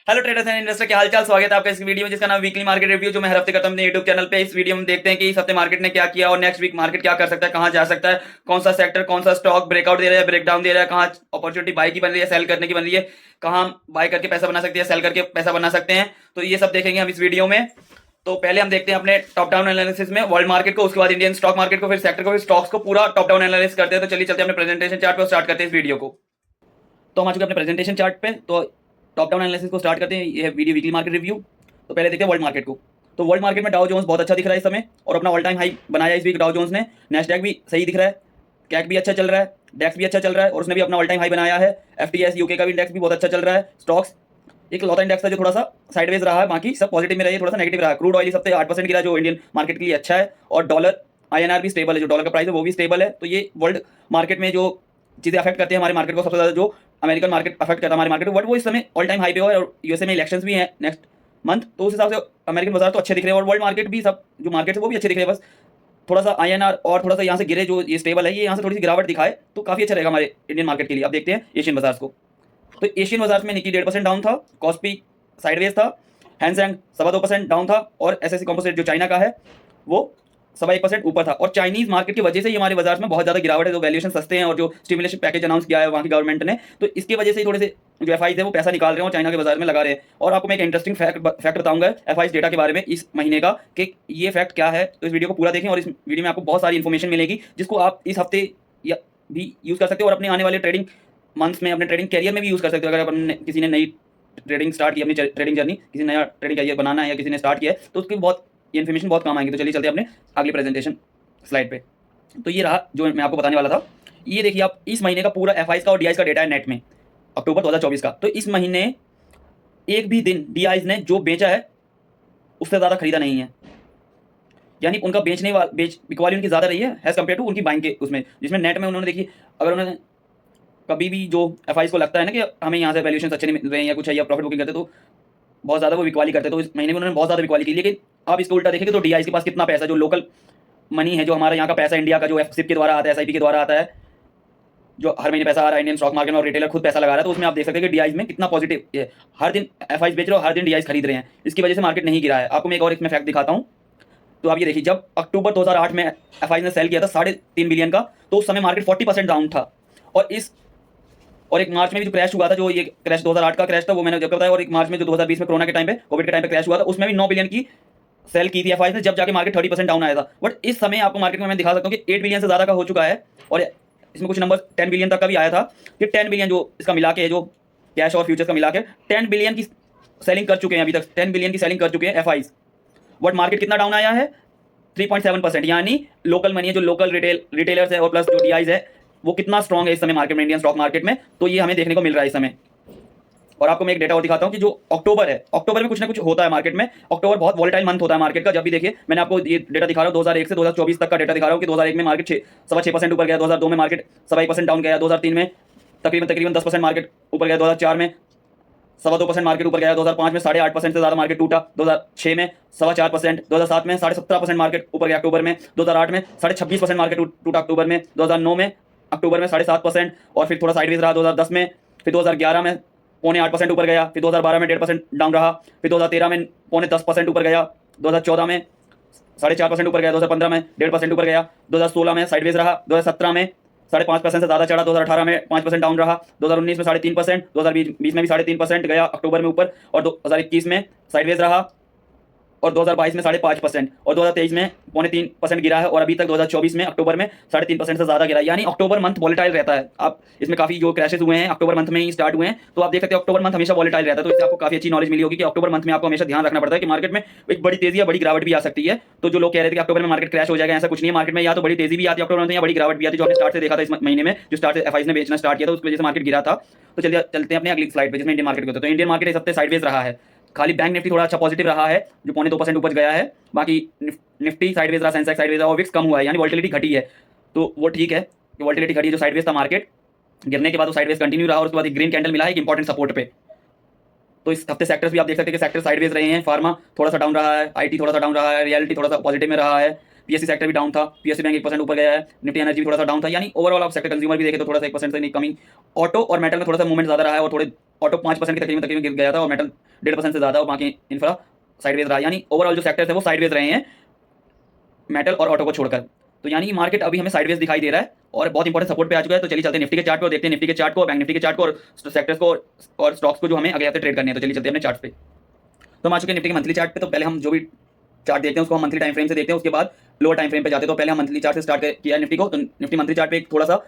Hello traders and investor, क्या हालचाल। स्वागत है आपका इस वीडियो में जिसका नाम वीकली मार्केट रिव्यू, जो मैं हर हफ्ते करता हूं अपने यूट्यूब चैनल पे। इस वीडियो में देखते हैं कि इस हफ्ते मार्केट ने क्या किया और नेक्स्ट वीक मार्केट क्या कर सकता है, कहां जा सकता है, कौन सा सेक्टर, कौन सा स्टॉक ब्रेकआउट दे रहा है, ब्रेकडाउन दे रहा है, कहां अपॉर्चुनिटी बाय की बन रही है, सेल करने की बन रही है, कहां बाय करके पैसा बना सकती है, सेल करके पैसा बना सकते हैं। तो ये सब देखेंगे हम इस वीडियो में। तो पहले हम देखते हैं अपने टॉप डाउन एनालिसिस में वर्ल्ड मार्केट को, उसके बाद इंडियन स्टॉक मार्केट को, फिर सेक्टर को, फिर स्टॉक्स को, पूरा टॉप डाउन एनालिसिस करते हैं। तो चलिए चलते हैं अपने प्रेजेंटेशन चार्ट पर, स्टार्ट करते हैं इस वीडियो को। तो हम आ चुके हैं अपने प्रेजेंटेशन चार्ट पे। तो टॉप डाउन एनालिसिस को स्टार्ट करते हैं। ये वीडियो वीकली मार्केट रिव्यू। तो पहले देखते हैं वर्ल्ड मार्केट को। तो वर्ल्ड मार्केट में डाउ जोन्स बहुत अच्छा दिख रहा है इस समय और अपना ऑल टाइम हाई बनाया इस वीक डाउ जोन्स ने। नेस्डैक भी सही दिख रहा है, कैक भी अच्छा चल रहा है, डेक्स भी अच्छा चल रहा है और उसने भी अपना ऑल टाइम हाई बनाया है। एफटीएस यूके का भी इंडेक्स भी बहुत अच्छा चल रहा है। स्टॉक्स एक लौता इंडेक्स था जो थोड़ा सा साइडवेज रहा है, बाकी सब पॉजिटिव में रही है, थोड़ा सा नेगेटिव रहा है। क्रूड ऑयल सबसे 8% गिरा, जो इंडियन मार्केट के लिए अच्छा है। और डॉलर आईएनआर भी स्टेबल है, जो डॉलर का प्राइस है वो भी स्टेबल है। तो ये वर्ल्ड मार्केट में जो चीजें अफेक्ट करती है हमारे मार्केट को, सबसे ज्यादा जो अमेरिकन मार्केट अफेक्ट करता है हमारे मार्केट को, बट वो इस समय ऑल टाइम हाई पे हो और यूएसए में इलेक्शंस भी हैं नेक्स्ट मंथ। तो उस हिसाब से अमेरिकन बाजार तो अच्छे दिख रहे हैं और वर्ल्ड मार्केट भी, सब जो मार्केट है वो भी अच्छे दिख रहे हैं। बस थोड़ा सा आईएनआर और थोड़ा सा यहाँ से गिरे, जो ये स्टेबल है, ये यहाँ से थोड़ी सी गिरावट दिखाए तो काफी अच्छा रहेगा हमारे इंडियन मार्केट के लिए। अब देखते हैं एशियन बाजार को। तो एशियन बाजार में निकी 1.5% डाउन था, कॉस्पी साइडवेज था, हैंसैंग 2.25% डाउन था और एसएससी कॉम्पोजिट जो चाइना का है वो 1% ऊपर था। और चाइनीज मार्केट की वजह से ही हमारे बाजार में बहुत ज्यादा गिरावट है। जो वैल्यूएशन सस्ते हैं और जो स्टिमुलेशन पैकेज अनाउंस किया है वहाँ की गवर्नमेंट ने, तो इसकी वजह से ही थोड़े से जो एफआईज है वो पैसा निकाल रहे हैं और चाइना के बाजार में लगा रहे हैं। और आपको मैं एक इंटरेस्टिंग फैक्ट बताऊंगा एफआईज डेटा के बारे में इस महीने का, कि ये फैक्ट क्या है। तो इस वीडियो को पूरा देखें और इस वीडियो में आपको बहुत सारी इन्फॉर्मेशन मिलेगी जिसको आप इस हफ्ते या भी यूज कर सकते हो और अपने आने वाले ट्रेडिंग मंथ्स में, अपने ट्रेडिंग कैरियर में भी यूज कर सकते हो। अगर अपन किसी ने नई ट्रेडिंग स्टार्ट की, अपनी ट्रेडिंग जर्नी, किसी नया ट्रेडिंग कैरियर बनाना है या किसी ने स्टार्ट किया है, तो उसकी बहुत ये इन्फॉर्मेशन बहुत काम आएंगी। तो चलिए चलते हैं अपने अगले प्रेजेंटेशन स्लाइड पे। तो ये रहा जो मैं आपको बताने वाला था। ये देखिए आप, इस महीने का पूरा एफआईज का और डीआईज का डेटा है नेट में, अक्टूबर 2024 का। तो इस महीने एक भी दिन डीआईज ने जो बेचा है उससे ज़्यादा खरीदा नहीं है, यानी उनका बिकवाली उनकी ज़्यादा रही है एज कम्पेयर टू उनकी बाइंग के उसमें, जिसमें नेट में उन्होंने देखिए, अगर उन्होंने कभी भी जो एफआईज को लगता है ना कि हमें यहाँ से वैल्यूएशन अच्छे नहीं मिल रहे हैं या कुछ है या प्रॉफिट बुकिंग करते तो बहुत ज़्यादा वो बिकवाली करते, तो इस महीने में उन्होंने बहुत ज़्यादा बिकवाली की। लेकिन आप इसको उल्टा देखेंगे तो डीआईज के पास कितना पैसा, जो लोकल मनी है, जो हमारा यहाँ का पैसा इंडिया का, जो सिप के द्वारा आता है, एसआईपी के द्वारा आता है, जो हर महीने पैसा आ रहा है इंडियन स्टॉक मार्केट में और रिटेलर खुद पैसा लगा रहा है, तो उसमें आप देख सकते हैं कि डीआईज में कितना पॉजिटिव है। हर दिन एफआईज बेच रहे हो, हर दिन डीआईज खरीद रहे हैं, इसकी वजह से मार्केट नहीं गिरा है। आपको मैं एक और इसमें फैक्ट दिखाता हूँ। तो आप ये देखिए, जब अक्टूबर 2008 में एफआईज ने सेल किया था 3.5 बिलियन का, तो उस समय मार्केट 40% डाउन था। और एक मार्च में भी जो क्रैश हुआ था, जो ये क्रैश 2008 का क्रैश था, वो मैंने जब बताया। और एक मार्च में जो 2020 में कोरोना के टाइम पे, कोविड के टाइम पे क्रैश हुआ था, उसमें भी 9 बिलियन की सेल की थी एफआईज ने, जब जाके मार्केट 30% डाउन आया था। बट इस समय आपको मार्केट में मैं दिखा सकता हूँ कि 8 बिलियन से ज़्यादा का हो चुका है और इसमें कुछ नंबर 10 बिलियन तक का भी आया था, कि 10 बिलियन जो इसका मिला के, जो कैश और फ्यूचर्स का मिला के 10 बिलियन की सेलिंग कर चुके हैं, अभी तक 10 बिलियन की सेलिंग कर चुके हैं एफआईज। बट मार्केट कितना डाउन आया है? 3.7%। यानी लोकल मनी है, जो लोकल रिटेलर्स है और प्लस जो डीआईज है, वो कितना स्ट्रॉन्ग है इस समय मार्केट में, इंडियन स्टॉक मार्केट में। तो ये हमें देखने को मिल रहा है इस समय। और आपको मैं एक डेटा और दिखाता हूँ कि जो अक्टूबर है, अक्टूबर में कुछ ना कुछ होता है मार्केट में। अक्टूबर बहुत वॉलेटाइल मंथ होता है मार्केट का। जब भी देखिए, मैंने आपको ये डेटा दिखा रहा हूँ 2001 से 2024 तक का डेटा दिखा रहा हूँ कि 2001 में मार्केट 6.25% ऊपर गया, 2002 में मार्केट 1.25% डाउन गया, 2003 में तकरीबन 10% मार्केट ऊपर गया, 2004 में 2.25% मार्केट ऊपर गया, 2005 में 8.5% से ज़्यादा मार्केट टूटा, 2006 में 4.25%, 2007 में 17.5% मार्केट ऊपर गया अक्टूबर में, 2008 में 26% मार्केट टूटा अक्टूबर में, 2009 में अक्टूबर में 7.5% और फिर थोड़ा साइडवेज रहा 2010 में, फिर 2011 में 0.8% ऊपर गया, फिर 2012 में 1.5% डाउन रहा, फिर 2013 में 0.10% ऊपर गया, 2014 में 4.5% ऊपर गया, 2015 में 1.5% ऊपर गया, 2016 में साइडवेज रहा, 2017 में 5.5% से ज़्यादा चढ़ा, 2018 में 5% डाउन रहा, 2019 में 3.5%, 2020 में भी 3.5% गया अक्टूबर में ऊपर, और 2021 में साइडवेज रहा, और 2022 में 5.5% और 2023 में 0.3% गिरा है, और अभी तक 2024 में अक्टूबर में 3.5% से ज़्यादा गिरा। यानी अक्टूबर मंथ वॉलेटाइल रहता है। आप इसमें काफ़ी जो क्रैशेस हुए हैं अक्टूबर मंथ में ही स्टार्ट हुए हैं, तो आप देख सकते हैं अक्टूबर मंथ हमेशा वॉलेटाइल रहता है। तो इससे आपको काफ़ी अच्छी नॉलेज मिली होगी कि अक्टूबर मंथ में आपको हमेशा ध्यान रखना पड़ता है कि मार्केट में एक बड़ी तेजी या बड़ी गिरावट भी आ सकती है। तो जो लोग कह रहे थे कि अक्टूबर में मार्केट क्रैश हो जाएगा, ऐसा कुछ नहीं है। मार्केट में या तो बड़ी तेजी भी आती है अक्टूबर मंथ में, या बड़ी गिरावट भी आती है, जो हमने स्टार्ट से देखा था इस महीने में, जो स्टार्ट से एफआईज ने बेचना स्टार्ट किया था, उसकी वजह से मार्केट गिरा था। तो चलिए चलते हैं अपने अगली स्लाइड पे, जिसमें इंडियन मार्केट होता है। तो इंडियन मार्केट इस हफ्ते साइडवेज रहा है। खाली बैंक निफ्टी थोड़ा अच्छा पॉजिटिव रहा है, जो 0.2% ऊपर गया है। बाकी निफ्टी साइडवेज रहा, सेंसेक्स साइडवेज रहा और विक्स कम हुआ है, यानी वोल्टिलिटी घटी है। तो वो ठीक है कि वोल्टिलिटी घटी है, जो साइडवेज था मार्केट गिरने के बाद वो साइडवेज कंटिन्यू रहा और उसके बाद एक ग्रीन कैंडल मिला है एक इंपॉर्टेंट सपोर्ट पे। तो इस हफ्ते सेक्टर्स भी आप देख सकते हैं कि सेक्टर साइडवेज रहे हैं। फार्मा थोड़ा सा डाउन रहा है, आईटी थोड़ा सा डाउन रहा है, रियलिटी थोड़ा सा पॉजिटिव में रहा है, पीएससी सेक्टर भी डाउन था, पीएससी बैंक 1% ऊपर गया है, निफ्टी एनर्जी भी थोड़ा सा डाउन था। यानी ओवरऑल आप सेक्टर कंज्यूमर भी देखें तो थोड़ा सा 1% से नहीं कमी। ऑटो और मेटल में थोड़ा सा मूवमेंट ज़्यादा रहा है, और थोड़े ऑटो 5% की तकरीबन गिर गया था और मेटल 1.5% से ज़्यादा, और बाकी इंफ्रा साइडवेज रहा, यानी ओवरऑल जो सेक्टर्स है वो साइडवेज रहे हैं मेटल और ऑटो को छोड़कर। तो यानी मार्केट अभी हमें साइडवेज दिखाई दे रहा है और बहुत इंपॉर्टेंट सपोर्ट पे आ चुका है। तो चलिए चलते हैं निफ्टी के चार्ट पे और देखते हैं निफ्टी के चार्ट को, बैंक निफ्टी के चार्ट को, और सेक्टर्स को और स्टॉक्स को जो हमें अगले हफ्ते ट्रेड करने हैं। तो चलिए चलते हैं अपने चार्ट पे। तो हम आ चुके हैं निफ्टी के मंथली चार्ट पे। तो पहले हम जो भी चार्ट देखते हैं उसको हम मंथली टाइम फ्रेम से देखते हैं, उसके बाद लोअर टाइम फ्रेम पे जाते हैं। तो पहले हम मंथली चार्ट से स्टार्ट किया निफ्टी को। तो निफ्टी मंथली चार्ट पे एक थोड़ा सा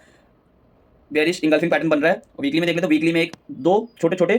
बेरिश इंगल्फिंग पैटर्न बन रहा है। वीकली में देख ले तो वीकली में एक दो छोटे छोटे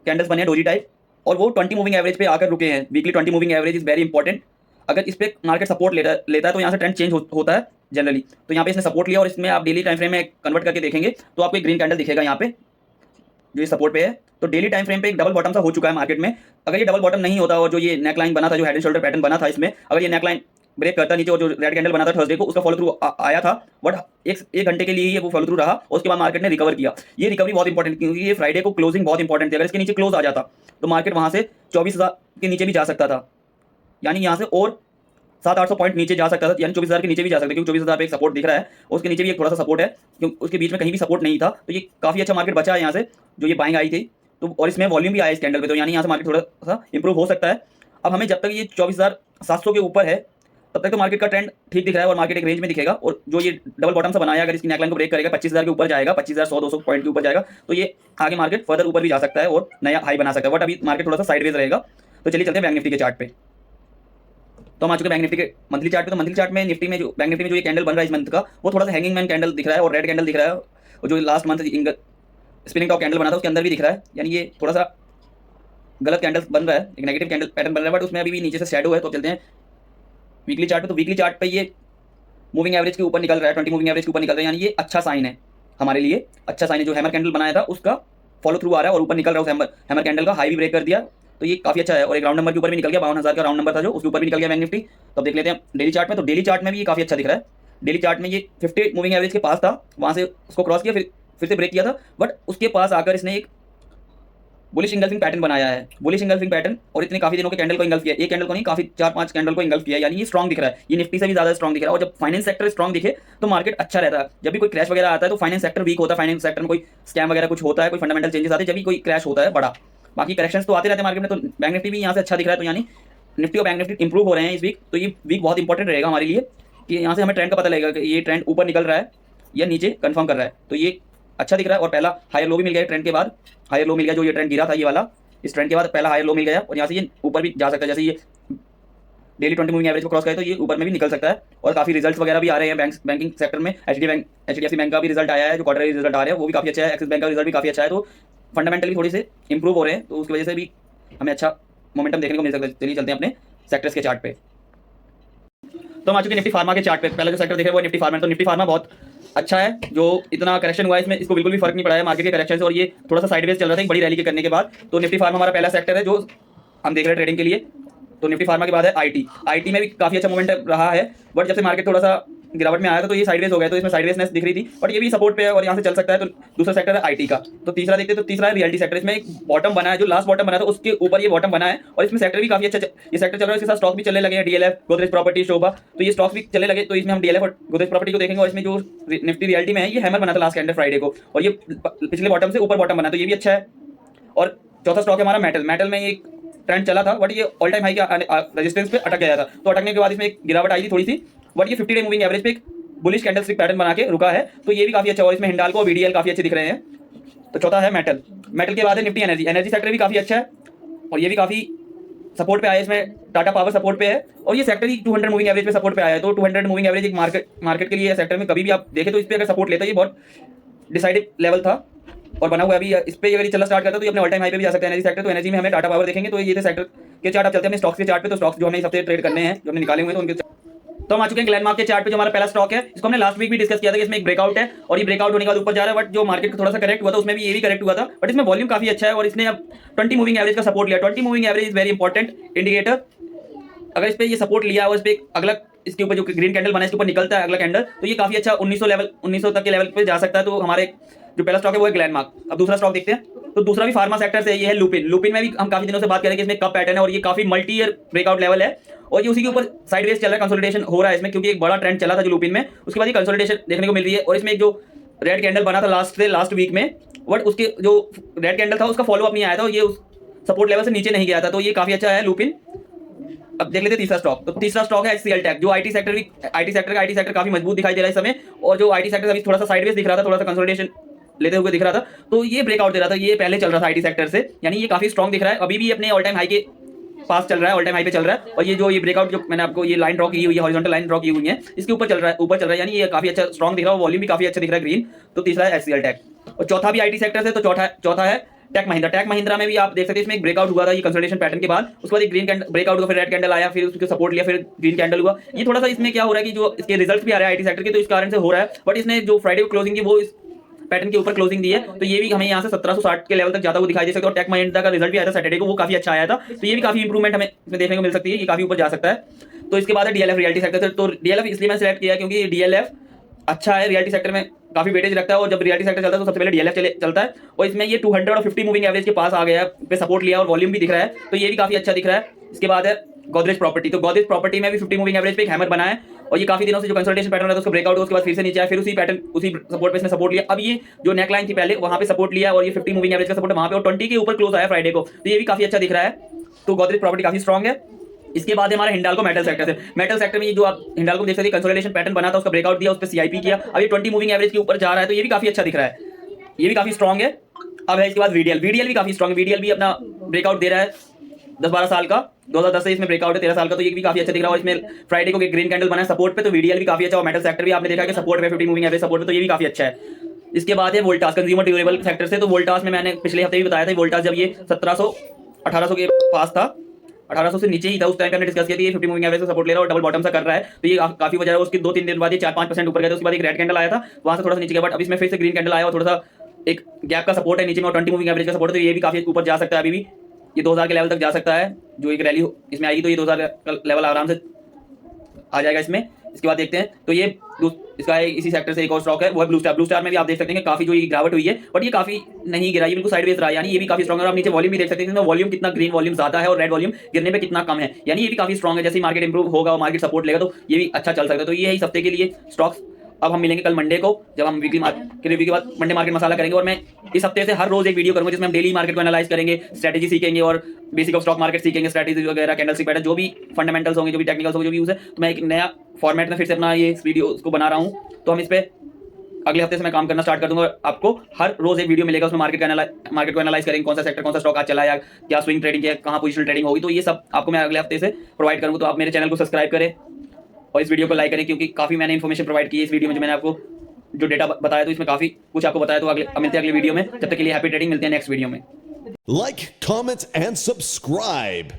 कैंडल्स बने हैं डोजी टाइप, और वो 20 मूविंग एवरेज पे आकर रुके हैं। Weekly 20 moving average is very important. अगर इस पे मार्केट सपोर्ट लेता है तो यहाँ से ट्रेंड चेंज होता है जनरली। तो यहाँ पे इसने सपोर्ट लिया और इसमें आप डेली टाइम फ्रेम में कन्वर्ट करके देखेंगे तो आपको एक ग्रीन कैंडल दिखेगा यहाँ पे जो ये सपोर्ट पे है। तो डेली टाइम फ्रेम पे एक डबल बॉटम सा हो चुका है मार्केट में। अगर ये डबल बॉटम नहीं होता और जो ये नेक लाइन बना था, जो हेड एंड शोल्डर पैटर्न बना था, इसमें अगर ये नेक लाइन ब्रेक करता नीचे और जो रेड कैंडल बना था थर्सडे को, उसका फॉलो थ्रू आया था, बट एक घंटे के लिए ही वो फॉलो थ्रू रहा और उसके बाद मार्केट ने रिकवर किया। ये रिकवरी बहुत इंपॉर्टेंट, क्योंकि ये फ्राइडे को क्लोजिंग बहुत इंपॉर्टेंट थी। अगर इसके नीचे क्लोज आ जाता तो मार्केट वहां से 24,000 के नीचे भी जा सकता था, यानी यहाँ से और 700-800 पॉइंट नीचे जा सकता था, यानी 24,000 के नीचे भी जा सकता है, क्योंकि 24,000 पे एक सपोर्ट दिख रहा है और उसके नीचे भी एक थोड़ा सा सपोर्ट है, क्योंकि उसके बीच में कहीं भी सपोर्ट नहीं था। तो ये काफी अच्छा मार्केट बचा है यहाँ से, जो ये बाइंग आई थी। तो और इसमें वॉल्यूम भी आया इस कैंडल पे, तो यानी यहाँ से मार्केट थोड़ा सा इंप्रूव हो सकता है। अब हमें जब तक ये 24,700 के ऊपर है तब तक तो मार्केट का ट्रेंड ठीक दिख रहा है और मार्केट एक रेंज में दिखेगा। और जो ये डबल बॉटम सा बनाया, अगर इसकी नेकलाइन को ब्रेक करेगा 25,000 के ऊपर जाएगा, 25,100-200 पॉइंट के ऊपर जाएगा, तो ये आगे मार्केट फर्दर ऊपर भी जा सकता है और नया हाई बना सकता है। बट अभी मार्केट थोड़ा सा साइडवेज रहेगा। तो चलिए चलते हैं बैंक निफ्टी के चार्ट पे। तो हम आ चुके बैंक निफ्टी के मंथली चार्ट पे। तो मंथली चार्ट में निफ्टी में जो बैंक निफ्टी में जो ये कैंडल बन रहा है इस मंथ का, वो थोड़ा सा हैंगिंग मैन कैंडल दिख रहा है और रेड कैंडल दिख रहा है, और जो last month spinning top candle बना था उसके अंदर भी दिख रहा है। यानी ये थोड़ा सा गलत कैंडल बन रहा है, एक नेगेटिव कैंडल पैटर्न बन रहा है, बट उसमें अभी भी नीचे से शैडो है। तो चलते हैं वीकली चार्ट पे। तो वीकली चार्ट पे ये मूविंग एवरेज के ऊपर निकल रहा है, 20 मूविंग एवरेज के ऊपर निकल रहा है, यानी ये अच्छा साइन है हमारे लिए, अच्छा साइन है। जो हैमर कैंडल बनाया था उसका फॉलो थ्रू आ रहा है और ऊपर निकल रहा है। उस हैमर कैंडल का हाई भी ब्रेक कर दिया, तो ये काफी अच्छा है। और एक राउंड नंबर के ऊपर भी निकल गया, 52,000 का राउंड नंबर था जो, उसके ऊपर भी निकल गया बैंक निफ्टी। तो अब देख लेते हैं डेली चार्ट में। तो डेली चार्ट में भी ये काफी अच्छा दिख रहा है। डेली चार्ट में ये 50 मूविंग एवरेज के पास था, वहां से उसको क्रॉस किया, फिर से ब्रेक किया था, बट उसके पास आकर इसने एक बुलिश इंगल्फिंग पैटर्न बनाया है, बुलिश इंगल्फिंग पैटर्न। और इतने काफी दिनों के कैंडल को इंगल्फ किया, एक कैंडल को नहीं, काफी 4-5 कैंडल को इंगल्फ किया, यानी ये स्ट्रॉन्ग दिख रहा है। ये निफ्टी से भी ज्यादा स्ट्रॉन्ग दिख रहा है। और जब फाइनेंस सेक्टर स्ट्रॉन्ग दिखे तो मार्केट अच्छा रहता है। जब भी कोई क्रैश वगैरह आता है तो फाइनेंस सेक्टर वीक होता है, फाइनेंस सेक्टर में कोई स्कैम वगैरह कुछ होता है, कोई फंडामेंटल चेंजेस आते हैं, जब भी कोई क्रैश होता है बड़ा। बाकी करेक्शंस तो आते रहते हैं मार्केट में। तो बैंक निफ्टी भी यहाँ से अच्छा दिख रहा है। तो यानी निफ्टी और बैंक निफ्टी इंप्रूव हो रहे हैं इस वीक। तो ये वीक बहुत इंपॉर्टेंट रहेगा हमारे लिए, कि यहाँ से हमें ट्रेंड का पता लगेगा कि ये ट्रेंड ऊपर निकल रहा है या नीचे कंफर्म कर रहा है। तो ये अच्छा दिख रहा है। और पहला हायर लो भी मिल गया ट्रेंड के बाद, हायर लो मिल गया, जो ये ट्रेंड गिरा था ये वाला, इस ट्रेंड के बाद पहला हायर लो मिल गया और यहाँ से ये ऊपर भी जा सकता है। जैसे ये डेली 20 मूविंग एवरेज को क्रॉस करे तो ये ऊपर में भी निकल सकता है। और काफी रिजल्ट्स वगैरह भी आ रहे हैं बैंकिंग सेक्टर में। एचडीएफसी बैंक का भी रिजल्ट आया है, जो क्वार्टरली रिजल्ट आ रहे हैं वो भी काफी अच्छा है। एक्सिस बैंक का रिजल्ट भी काफी अच्छा है। तो फंडामेंटली थोड़ी से इंप्रूव हो रहे हैं, तो उसकी वजह से भी हमें अच्छा मोमेंटम देखने को मिल सकता है। चलिए चलते हैं अपने सेक्टर्स के चार्ट पे। तो हम आ चुके निफ्टी फार्मा के चार्ट पे। पहला जो सेक्टर देख रहे हैं वो निफ्टी फार्मा है। तो निफ्टी फार्मा बहुत अच्छा है, जो इतना करेक्शन हुआ है इसमें, इसको बिल्कुल भी फर्क नहीं पड़ा है मार्केट के करेक्शन से, और ये थोड़ा सा साइडवेज चल रहा था एक बड़ी रैली के करने के बाद। तो निफ्टी फार्मा हमारा पहला सेक्टर है जो हम देख रहे हैं ट्रेडिंग के लिए। तो निफ्टी फार्मा के बाद है आईटी में भी काफी अच्छा मोमेंट रहा है, बट जब से मार्केट थोड़ा सा गिरावट में आया था तो ये साइडवेज हो गया, तो इसमें साइडवेजनेस दिख रही थी, बट ये भी सपोर्ट पे है और यहाँ से चल सकता है। तो दूसरा सेक्टर है आईटी का। तो तीसरा देखते हैं, तो तीसरा है रियल्टी सेक्टर। इसमें एक बॉटम बना है, जो लास्ट बॉटम बना था उसके ऊपर ये बॉटम बना है, और इसमें सेक्टर भी काफी अच्छा ये सेक्टर चल रहा है। इसके साथ स्टॉक भी चलने लगे हैं, डीएलएफ, गोदरेज प्रॉपर्टी, शोभा, तो ये स्टॉक्स भी चलने लगे। तो इसमें हम डीएलएफ और गोदरेज प्रॉपर्टी को देखेंगे। और इसमें जो निफ्टी रियल्टी में है ये हैमर बना था लास्ट कैंडल फ्राइडे को, और ये पिछले बॉटम से ऊपर बॉटम बना, तो ये भी अच्छा है। और चौथा स्टॉक है हमारा मेटल में एक ट्रेंड चला था, बट ये ऑल टाइम हाई के रेजिस्टेंस पे अटक गया था। तो अटकने के बाद इसमें एक गिरावट आई थी थोड़ी सी, बट ये 50 डे मूविंग एवरेज पे एक बुलिश कैंडलस्टिक पैटर्न बना के रुका है, तो ये भी काफी अच्छा है। और इसमें हिंडाल्को और वीडीएल काफी अच्छे दिख रहे हैं। तो चौथा है मेटल के बाद है निफ्टी एनर्जी सेक्टर भी काफी अच्छा है, और ये भी काफी सपोर्ट पे आया है। इसमें टाटा पावर सपोर्ट पे है, और ये सेक्टर ही 200 मूविंग एवरेज पे सपोर्ट पे आया है। तो 200 मूविंग एवरेज एक मार्केट के लिए सेक्टर में कभी भी आप देखें तो इस पे अगर सपोर्ट लेता है, ये बहुत डिसाइडिव लेवल था और बना हुआ अभी इस पे अगर ये चलना स्टार्ट करता है तो ये अपने ऑल टाइम हाई पे भी जा सकता है एनर्जी सेक्टर। तो एनर्जी में हमें टाटा पावर देखेंगे। तो ये थे सेक्टर के चार्ट। आप चलते हैं अपने स्टॉक्स के चार्ट पे। तो स्टॉक्स जो हमें सबसे ट्रेड करने हैं, जो हमने निकाले हुए हैं, तो उनके तो हम आ चुके हैं ग्लैनमार्क के चार्ट पे। जो हमारा पहला स्टॉक है, इसको हमने लास्ट वीक भी डिस्कस किया था कि इसमें एक ब्रेकआउट है, और ये ब्रेकआउट होने के बाद ऊपर जा रहा है, बट जो मार्केट थोड़ा सा करेक्ट हुआ था उसमें भी ये भी करेक्ट हुआ था, बट इसमें वॉल्यूम काफी अच्छा है। और इसने अब 20 मूविंग एवरेज का सपोर्ट लिया। 20 moving average is very important indicator. अगर इस पे ये सपोर्ट लिया और इस पे अगला इसके ऊपर जो ग्रीन कैंडल बना है इसके ऊपर निकलता है अगला कैंडल, तो ये काफी अच्छा 1900 तक के लेवल पे जा सकता है। तो हमारे जो पहला स्टॉक है वो है ग्लैनमार्क। अब दूसरा स्टॉक देखते हैं। तो दूसरा भी फार्मा सेक्टर से, ये है लुपिन में भी हम काफी दिनों से बात कर रहे हैं कि इसमें कब पैटर्न है, और ये काफी मल्टी ईयर ब्रेकआउट लेवल है, और ये उसी के ऊपर साइडवेज चल रहा है, कंसोलिडेशन हो रहा है इसमें, क्योंकि एक बड़ा ट्रेंड चला था जो लुपिन में, उसके बाद ये कंसोलिडेशन देखने को मिल रही है। और इसमें एक जो रेड कैंडल बना था लास्ट वीक में, बट उसके जो रेड कैंडल था उसका फॉलो अप नहीं आया था, और ये सपोर्ट लेवल से नीचे नहीं गया था, तो ये काफी अच्छा है लुपिन। अब देख लेते हैं तीसरा स्टॉक। तो तीसरा स्टॉक है HCL टेक, जो आईटी सेक्टर काफी मजबूत दिखाई दे रहा है इस समय, और जो आईटी सेक्टर अभी थोड़ा सा साइडवेज दिख रहा था, थोड़ा सा कंसोलिडेशन लेते हुए दिख रहा था, तो ये ब्रेकआउट दे रहा था, ये पहले चल रहा था आईटी सेक्टर से, यानी ये काफी स्ट्रॉन्ग दिख रहा है, अभी भी अपने ऑल टाइम हाई के पास चल रहा है, ऑल टाइम हाई पे चल रहा है। और ये जो ये ब्रेकआउट जो मैंने आपको ये लाइन ड्रॉ की हुई है, हॉरिजॉन्टल लाइन ड्रॉ की हुई है, इसके ऊपर चल रहा है, यानी ये काफी अच्छा स्ट्रॉन्ग दिख रहा है, वॉल्यूम भी काफी अच्छा दिख रहा है ग्रीन। तो तीसरा है HCL टेक, और चौथा भी आईटी सेक्टर से, तो चौथा है टेक महिंद्रा में भी आप देख सकते हैं इसमें एक ब्रेकआउट हुआ था, ये कंसोलिडेशन पैटर्न के बाद, उसके बाद एक ग्रीन कैंडल ब्रेकआउट हुआ, फिर रेड कैंडल आया, फिर उसको सपोर्ट लिया, फिर ग्रीन कैंडल हुआ। ये थोड़ा सा इसमें क्या हो रहा है कि जो इसके रिजल्ट्स भी आ रहे हैं आईटी सेक्टर के, तो इस कारण से हो रहा है, बट इसने जो फ्राइडे को क्लोजिंग की वो इस पैटर्न के ऊपर क्लोजिंग दी है, तो ये भी हमें यहाँ से 1760 के लेवल तक जाता हुआ दिखाई दे सकता है। और टेक महिंद्रा का रिजल्ट भी आया था सैटरडे को, वो काफी अच्छा आया था, तो ये भी काफी इंप्रूवमेंट हमें इसमें देखने को मिल सकती है, ये काफी ऊपर जा सकता है। तो इसके बाद है DLF रियलिटी सेक्टर। तो DLF इसलिए मैं सिलेक्ट किया क्योंकि DLF अच्छा है, रियलिटी सेक्टर में काफी वेटेज रखता है, और जब रियलिटी सेक्टर चलता है तो सबसे पहले DLF चलता है, और इसमें ये 250 मूविंग एवरेज के पास आ गया है, पे सपोर्ट लिया और वॉल्यूम भी दिख रहा है, तो ये भी काफी अच्छा दिख रहा है। इसके बाद है गोदरेज प्रॉपर्टी। तो गोदरेज प्रॉपर्टी में भी 50 मूविंग एवरेज पे एक हैमर बना है, और ये काफी दिनों से जो कंसोलिडेशन पैटर्न था उसका ब्रेकआउट हुआ, उसके बाद फिर से नीचे आया, फिर उसी पैटर्न उसी सपोर्ट पे इसने सपोर्ट लिया। अब ये जो नेक लाइन थी पहले वहां पे सपोर्ट लिया, और ये 50 मूविंग एवरेज का सपोर्ट वहां पे, और 20 के ऊपर क्लोज आया फ्राइडे को, तो ये भी काफी अच्छा दिख रहा है। तो गोदरेज प्रॉपर्टी काफी स्ट्रॉन्ग है। इसके बाद हमारा हिंडाल्को मेटल सेक्टर से। मेटल सेक्टर में ये जो आप हिंडाल्को देख सकते हैं, कंसोलिडेशन पैटर्न बना था, उसका ब्रेकआउट दिया, उस पर CIP किया, अब ये 20 मूविंग एवरेज के ऊपर जा रहा है, तो ये भी काफी अच्छा दिख रहा है, ये भी काफी स्ट्रॉन्ग है। अब है इसके बाद VDL भी काफी स्ट्रॉन्ग है, VDL भी अपना ब्रेकआउट दे रहा है 10-12 साल का, 2010 से इसमें ब्रेकआउट है 13 साल का, तो ये भी काफी अच्छा दिख रहा है। और इसमें फ्राइडे को ग्रीन कैंडल बना है सपोर्ट पे, तो VDL भी काफी अच्छा, और मेटल सेक्टर भी आपने देखा कि सपोर्ट पे 50 मूविंग एवरेज सपोर्ट पे, तो ये भी काफी अच्छा है। इसके बाद है वोल्टास कंज्यूमर ड्यूरेबल सेक्टर से। तो वोल्टास में मैंने पिछले हफ्ते भी बताया था, वोल्टास जब ये 1700-1800 के पास था, 1800 से नीचे ही था, उस टाइम पे हमने डिस्कस किया था, ये 50 मूविंग एवरेज से सपोर्ट ले रहा है और डबल बॉटम सा कर रहा है, तो ये काफी वजह है। उसके 2-3 दिन बाद ये 4-5% ऊपर गया था, उसके बाद एक रेड कैंडल आया था, वहां से थोड़ा सा नीचे गया, बट अब इसमें फिर से ग्रीन कैंडल आया और थोड़ा सा एक गैप का सपोर्ट है नीचे में, और 20 मूविंग एवरेज का सपोर्ट है, तो ये भी काफी ऊपर जा सकता है, अभी भी ये 2000 के लेवल तक जा सकता है। जो एक रैली इसमें आएगी तो ये 2000 का लेवल आराम से आ जाएगा इसमें। इसके बाद देखते हैं, तो ये इसका इसी सेक्टर से एक और स्टॉक है, वो है ब्लू स्टार। ब्लू स्टार में भी आप देख सकते हैं कि काफी जो ये गिरावट हुई है, बट ये काफी नहीं गिरा, ये बिल्कुल साइडवेज रहा है, यानी ये भी काफी स्ट्रॉन्ग है। आप नीचे वॉल्यूम भी देख सकते हैं, इसमें वॉल्यूम कितना ग्रीन वॉल्यूम ज्यादा है और रेड वॉल्यूम गिरने पे कितना कम है, यानी ये भी काफी स्ट्रॉन्ग है। जैसे ही मार्केट इंप्रूव होगा और मार्केट सपोर्ट लेगा, तो ये भी अच्छा चल सकता है। तो ये है इस हफ्ते के लिए स्टॉक्स। अब हम मिलेंगे कल मंडे को, जब हम वीकली मार्केट रिव्यू के बाद मंडे मार्केट मसाला करेंगे, और मैं इस हफ्ते से हर रोज एक वीडियो करूंगा जिसमें हम डेली मार्केट को एनालाइज करेंगे, स्ट्रेटेजी सीखेंगे और बेसिक ऑफ स्टॉक मार्केट सीखेंगे, स्ट्रेटेजी वगैरह, कैंडलस्टिक पैटर्न, जो भी फंडामेंटल्स होंगे, जो भी टेक्निकल्स होंगे, जो भी यूज है। तो मैं एक नया फॉर्मेट में फिर से अपना ये वीडियो उसको बना रहा हूँ, तो हम इस पे अगले हफ्ते से मैं काम करना स्टार्ट कर दूंगा। आपको हर रोज एक वीडियो मिलेगा, उसमें मार्केट को एनालाइज करेंगे, कौन सा सेक्टर, कौन सा स्टॉक आज चला है, क्या स्विंग ट्रेडिंग है, कहाँ पोजिशनल ट्रेडिंग होगी, तो ये सब आपको मैं अगले हफ्ते से प्रोवाइड करूँगा। तो आप मेरे चैनल को सब्सक्राइब करें और इस वीडियो को लाइक करें, क्योंकि काफी मैंने इन्फॉर्मेशन प्रोवाइड की है इस वीडियो में, जो मैंने आपको जो डेटा बताया, तो इसमें काफी कुछ आपको बताया। तो मिलते हैं अगले वीडियो में, जब तक के लिए हैप्पी ट्रेडिंग, मिलते हैं नेक्स्ट वीडियो में। Like, comment, and subscribe.